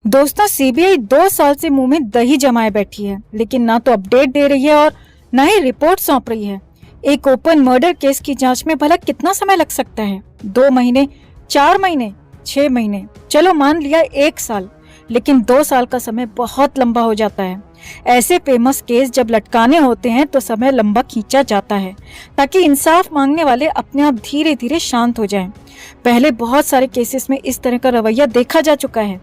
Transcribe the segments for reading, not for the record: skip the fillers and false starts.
दोस्तों, सीबीआई 2 साल से मुंह में दही जमाए बैठी है, लेकिन ना तो अपडेट दे रही है और ना ही रिपोर्ट सौंप रही है। एक ओपन मर्डर केस की जांच में भला कितना समय लग सकता है? 2 महीने, 4 महीने, 6 महीने, चलो मान लिया 1 साल, लेकिन 2 साल का समय बहुत लंबा हो जाता है। ऐसे फेमस केस जब लटकाने होते हैं तो समय लंबा खींचा जाता है ताकि इंसाफ मांगने वाले अपने आप धीरे धीरे शांत हो जाएं। पहले बहुत सारे केसेस में इस तरह का रवैया देखा जा चुका है।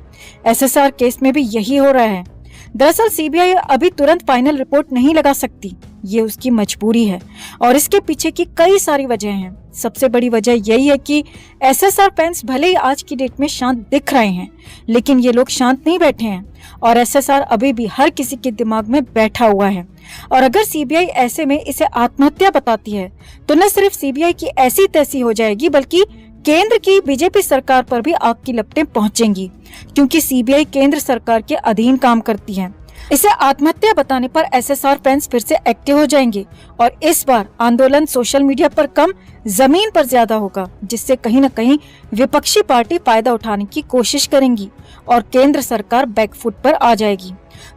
एसएसआर केस में भी यही हो रहा है। दरअसल सीबीआई अभी तुरंत फाइनल रिपोर्ट नहीं लगा सकती, ये उसकी मजबूरी है और इसके पीछे की कई सारी वजह हैं। सबसे बड़ी वजह यही है कि एसएसआर फैंस भले ही आज की डेट में शांत दिख रहे हैं, लेकिन ये लोग शांत नहीं बैठे हैं और एसएसआर अभी भी हर किसी के दिमाग में बैठा हुआ है। और अगर सीबीआई ऐसे में इसे आत्महत्या बताती है तो न सिर्फ सीबीआई की ऐसी तैसी हो जाएगी, बल्कि केंद्र की बीजेपी सरकार पर भी आग की लपटें पहुंचेंगी, क्योंकि सीबीआई केंद्र सरकार के अधीन काम करती है। इसे आत्महत्या बताने पर एसएसआर फैंस फिर से एक्टिव हो जाएंगे और इस बार आंदोलन सोशल मीडिया पर कम, जमीन पर ज्यादा होगा, जिससे कहीं न कहीं विपक्षी पार्टी फायदा उठाने की कोशिश करेंगी और केंद्र सरकार बैकफुट पर आ जाएगी।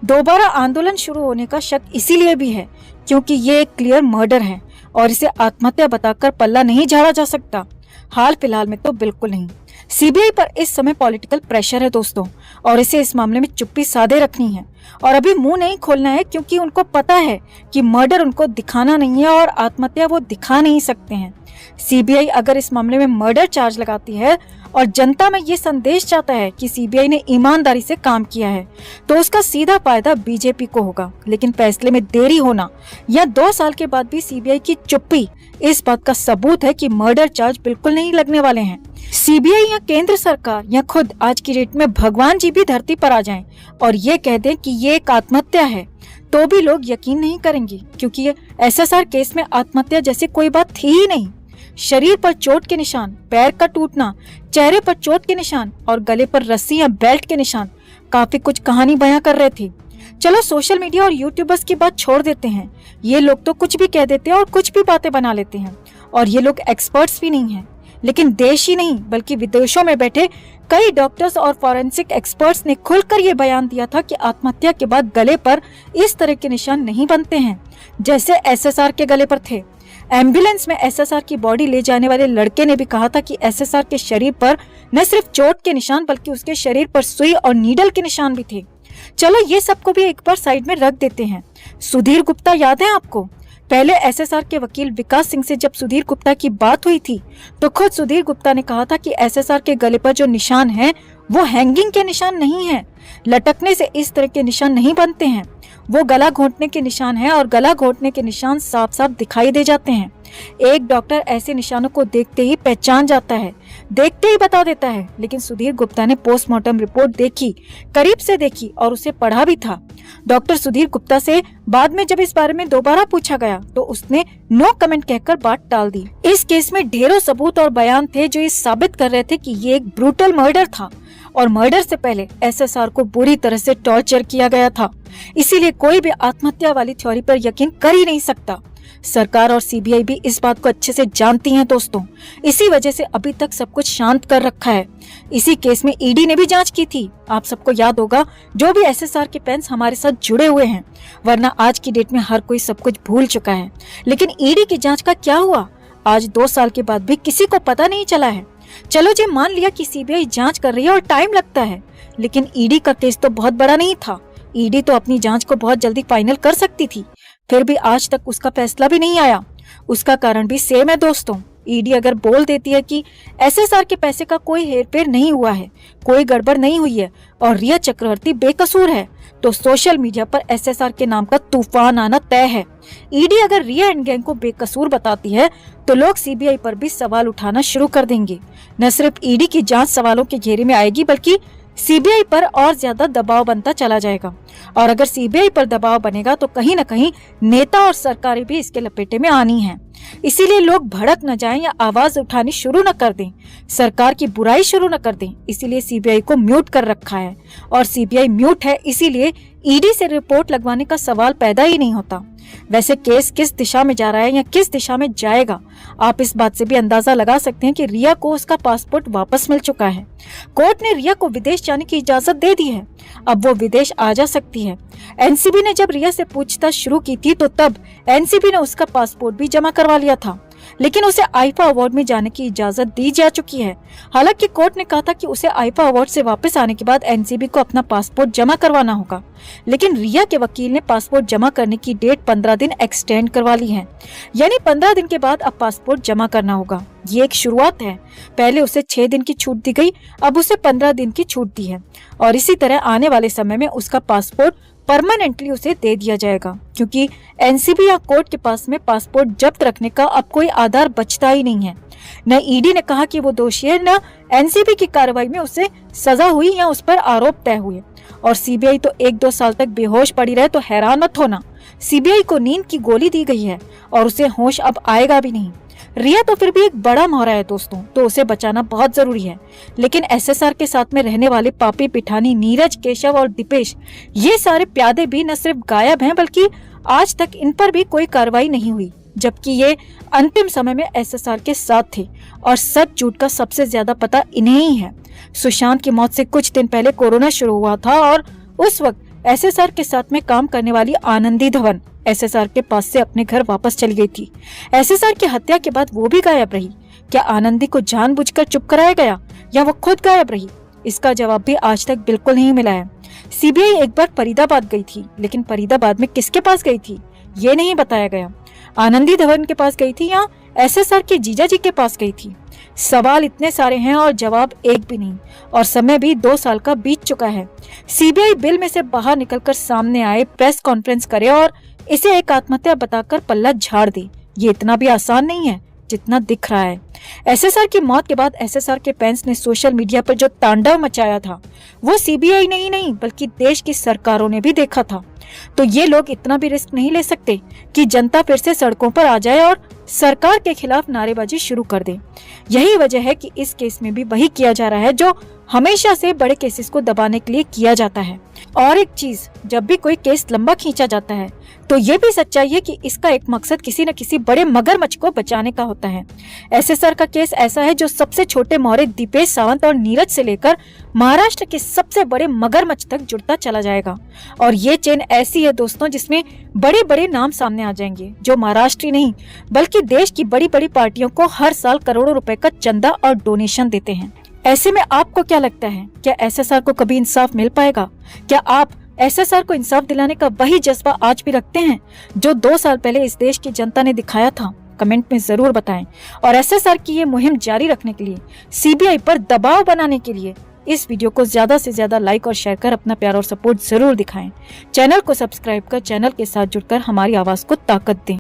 दोबारा आंदोलन शुरू होने का शक इसीलिए भी है क्योंकि ये एक क्लियर मर्डर है और इसे आत्महत्या बताकर पल्ला नहीं झाड़ा जा सकता। हाल फिलहाल में तो बिल्कुल नहीं। सीबीआई पर इस समय पॉलिटिकल प्रेशर है दोस्तों, और इसे इस मामले में चुप्पी साधे रखनी है और अभी मुंह नहीं खोलना है, क्योंकि उनको पता है कि मर्डर उनको दिखाना नहीं है और आत्महत्या वो दिखा नहीं सकते हैं। सीबीआई अगर इस मामले में मर्डर चार्ज लगाती है और जनता में ये संदेश जाता है कि सीबीआई ने ईमानदारी से काम किया है, तो उसका सीधा फायदा बीजेपी को होगा। लेकिन फैसले में देरी होना या 2 साल के बाद भी सीबीआई की चुप्पी इस बात का सबूत है कि मर्डर चार्ज बिल्कुल नहीं लगने वाले हैं। सीबीआई या केंद्र सरकार या खुद आज की डेट में भगवान जी भी धरती पर आ जाएं और ये कह दें कि ये एक आत्महत्या है, तो भी लोग यकीन नहीं करेंगे, क्योंकि ये एसएसआर केस में आत्महत्या जैसी कोई बात थी ही नहीं। शरीर पर चोट के निशान, पैर का टूटना, चेहरे पर चोट के निशान और गले पर रस्सी या बेल्ट के निशान काफी कुछ कहानी बयां कर रहे थे। चलो सोशल मीडिया और यूट्यूबर्स की बात छोड़ देते हैं, ये लोग तो कुछ भी कह देते हैं और कुछ भी बातें बना लेते हैं और ये लोग एक्सपर्ट्स भी नहीं हैं। लेकिन देश ही नहीं बल्कि विदेशों में बैठे कई डॉक्टर्स और फॉरेंसिक एक्सपर्ट्स ने खुलकर ये बयान दिया था कि आत्महत्या के बाद गले पर इस तरह के निशान नहीं बनते हैं जैसे एसएसआर के गले पर थे। एम्बुलेंस में एसएसआर की बॉडी ले जाने वाले लड़के ने भी कहा था कि एसएसआर के शरीर पर न सिर्फ चोट के निशान बल्कि उसके शरीर पर सुई और नीडल के निशान भी थे। चलो ये सबको भी एक बार साइड में रख देते हैं। सुधीर गुप्ता याद है आपको? पहले एसएसआर के वकील विकास सिंह से जब सुधीर गुप्ता की बात हुई थी तो खुद सुधीर गुप्ता ने कहा था कि एसएसआर के गले पर जो निशान है वो हैंगिंग के निशान नहीं है, लटकने से इस तरह के निशान नहीं बनते हैं, वो गला घोंटने के निशान है और गला घोंटने के निशान साफ साफ दिखाई दे जाते हैं। एक डॉक्टर ऐसे निशानों को देखते ही पहचान जाता है, देखते ही बता देता है। लेकिन सुधीर गुप्ता ने पोस्टमार्टम रिपोर्ट देखी, करीब से देखी और उसे पढ़ा भी था। डॉक्टर सुधीर गुप्ता से बाद में जब इस बारे में दोबारा पूछा गया तो उसने नो कमेंट कहकर बात टाल दी। इस केस में ढेरों सबूत और बयान थे जो ये साबित कर रहे थे कि ये एक ब्रूटल मर्डर था और मर्डर से पहले एसएसआर को बुरी तरह से टॉर्चर किया गया था। इसीलिए कोई भी आत्महत्या वाली थ्योरी पर यकीन कर ही नहीं सकता। सरकार और सीबीआई भी इस बात को अच्छे से जानती हैं दोस्तों, इसी वजह से अभी तक सब कुछ शांत कर रखा है। इसी केस में ईडी ने भी जांच की थी, आप सबको याद होगा, जो भी एसएसआर के फैंस हमारे साथ जुड़े हुए हैं, वरना आज की डेट में हर कोई सब कुछ भूल चुका है। लेकिन ईडी की जांच का क्या हुआ? आज 2 साल के बाद भी किसी को पता नहीं चला है। चलो जी, मान लिया कि सीबीआई जांच कर रही है और टाइम लगता है, लेकिन ईडी का केस तो बहुत बड़ा नहीं था। ईडी तो अपनी जांच को बहुत जल्दी फाइनल कर सकती थी, फिर भी आज तक उसका फैसला भी नहीं आया। उसका कारण भी सेम है दोस्तों। ईडी अगर बोल देती है कि एसएसआर के पैसे का कोई हेरफेर नहीं हुआ है, कोई गड़बड़ नहीं हुई है और रिया चक्रवर्ती बेकसूर है, तो सोशल मीडिया पर एसएसआर के नाम का तूफान आना तय है। ईडी अगर रिया एंड गैंग को बेकसूर बताती है तो लोग सीबीआई पर भी सवाल उठाना शुरू कर देंगे। न सिर्फ ईडी की जांच सवालों के घेरे में आएगी बल्कि सीबीआई पर और ज्यादा दबाव बनता चला जाएगा और अगर सीबीआई पर दबाव बनेगा तो कहीं न कहीं नेता और सरकारें भी इसके लपेटे में आनी हैं। इसीलिए लोग भड़क न जाएं या आवाज उठानी शुरू न कर दें, सरकार की बुराई शुरू न कर दें। इसीलिए सीबीआई को म्यूट कर रखा है और सीबीआई म्यूट है, इसीलिए ईडी से रिपोर्ट लगवाने का सवाल पैदा ही नहीं होता। वैसे केस किस दिशा में जा रहा है या किस दिशा में जाएगा, आप इस बात से भी अंदाजा लगा सकते हैं कि रिया को उसका पासपोर्ट वापस मिल चुका है। कोर्ट ने रिया को विदेश जाने की इजाजत दे दी है, अब वो विदेश आ जा सकती है। एनसीबी ने जब रिया से पूछताछ शुरू की थी तो तब एनसीबी ने उसका पासपोर्ट भी जमा करवा लिया था, लेकिन उसे आईफा अवार्ड में जाने की इजाजत दी जा चुकी है। हालांकि कोर्ट ने कहा था कि उसे आईफा अवार्ड से वापस आने के बाद एनसीबी को अपना पासपोर्ट जमा करवाना होगा, लेकिन रिया के वकील ने पासपोर्ट जमा करने की डेट 15 दिन एक्सटेंड करवा ली है, यानी 15 दिन के बाद अब पासपोर्ट जमा करना होगा। ये एक शुरुआत है, पहले उसे 6 दिन की छूट दी गई, अब उसे 15 दिन की छूट दी है और इसी तरह आने वाले समय में उसका पासपोर्ट परमानेंटली उसे दे दिया जाएगा, क्योंकि एनसीबी या कोर्ट के पास में पासपोर्ट जब्त रखने का अब कोई आधार बचता ही नहीं है। न ईडी ने कहा कि वो दोषी है, न एनसीबी की कार्रवाई में उसे सजा हुई या उस पर आरोप तय हुए। और सीबीआई तो 1-2 साल तक बेहोश पड़ी रहे तो हैरान मत होना, सीबीआई को नींद की गोली दी गई है और उसे होश अब आएगा भी नहीं। रिया तो फिर भी एक बड़ा मोहरा है दोस्तों, तो उसे बचाना बहुत जरूरी है, लेकिन एसएसआर के साथ में रहने वाले पापी पिठानी, नीरज, केशव और दीपेश, ये सारे प्यादे भी न सिर्फ गायब हैं बल्कि आज तक इन पर भी कोई कार्रवाई नहीं हुई, जबकि ये अंतिम समय में एसएसआर के साथ थे और सच झूठ का सबसे ज्यादा पता इन्हें ही है। सुशांत की मौत से कुछ दिन पहले कोरोना शुरू हुआ था और उस वक्त एसएसआर के साथ में काम करने वाली आनंदी धवन एसएसआर के पास से अपने घर वापस चली गई थी। एसएसआर की हत्या के बाद वो भी गायब रही। क्या आनंदी को जानबूझकर चुप कराया गया या वो खुद गायब रही? इसका जवाब भी आज तक बिल्कुल नहीं मिला है। सीबीआई एक बार फरीदाबाद गई थी, लेकिन फरीदाबाद में किसके पास गई थी ये नहीं बताया गया। आनंदी धवन के पास गई थी या एसएसआर के जीजा जी के पास गई थी? सवाल इतने सारे हैं और जवाब एक भी नहीं, और समय भी 2 साल का बीत चुका है। सीबीआई बिल में से बाहर निकलकर सामने आए, प्रेस कॉन्फ्रेंस करे और इसे एक आत्महत्या बताकर पल्ला झाड़ दे। ये इतना भी आसान नहीं है जितना दिख रहा है। एसएसआर की मौत के बाद एसएसआर के फैंस ने सोशल मीडिया पर जो तांडव मचाया था वो सीबीआई ने ही नहीं बल्कि देश की सरकारों ने भी देखा था। तो ये लोग इतना भी रिस्क नहीं ले सकते कि जनता फिर से सड़कों पर आ जाए और सरकार के खिलाफ नारेबाजी शुरू कर दे। यही वजह है कि इस केस में भी वही किया जा रहा है जो हमेशा से बड़े केसेस को दबाने के लिए किया जाता है। और एक चीज, जब भी कोई केस लंबा खींचा जाता है तो ये भी सच्चाई है कि इसका एक मकसद किसी न किसी बड़े मगरमच्छ को बचाने का होता है। एसएसआर का केस ऐसा है जो सबसे छोटे मोहरे दीपेश सावंत और नीरज से लेकर महाराष्ट्र के सबसे बड़े मगरमच्छ तक जुड़ता चला जाएगा। और ये चेन ऐसी है दोस्तों जिसमें बड़े बड़े नाम सामने आ जाएंगे जो महाराष्ट्र नहीं बल्कि देश की बड़ी बड़ी पार्टियों को हर साल करोड़ों रुपए का चंदा और डोनेशन देते हैं। ऐसे में आपको क्या लगता है, क्या एसएसआर को कभी इंसाफ मिल पाएगा? क्या आप एसएसआर को इंसाफ दिलाने का वही जज्बा आज भी रखते हैं जो 2 साल पहले इस देश की जनता ने दिखाया था? कमेंट में जरूर बताएं। और एसएसआर की ये मुहिम जारी रखने के लिए, सीबीआई पर दबाव बनाने के लिए इस वीडियो को ज्यादा से ज्यादा लाइक और शेयर कर अपना प्यार और सपोर्ट जरूर दिखाएं। चैनल को सब्सक्राइब कर चैनल के साथ जुड़कर हमारी आवाज को ताकत दें।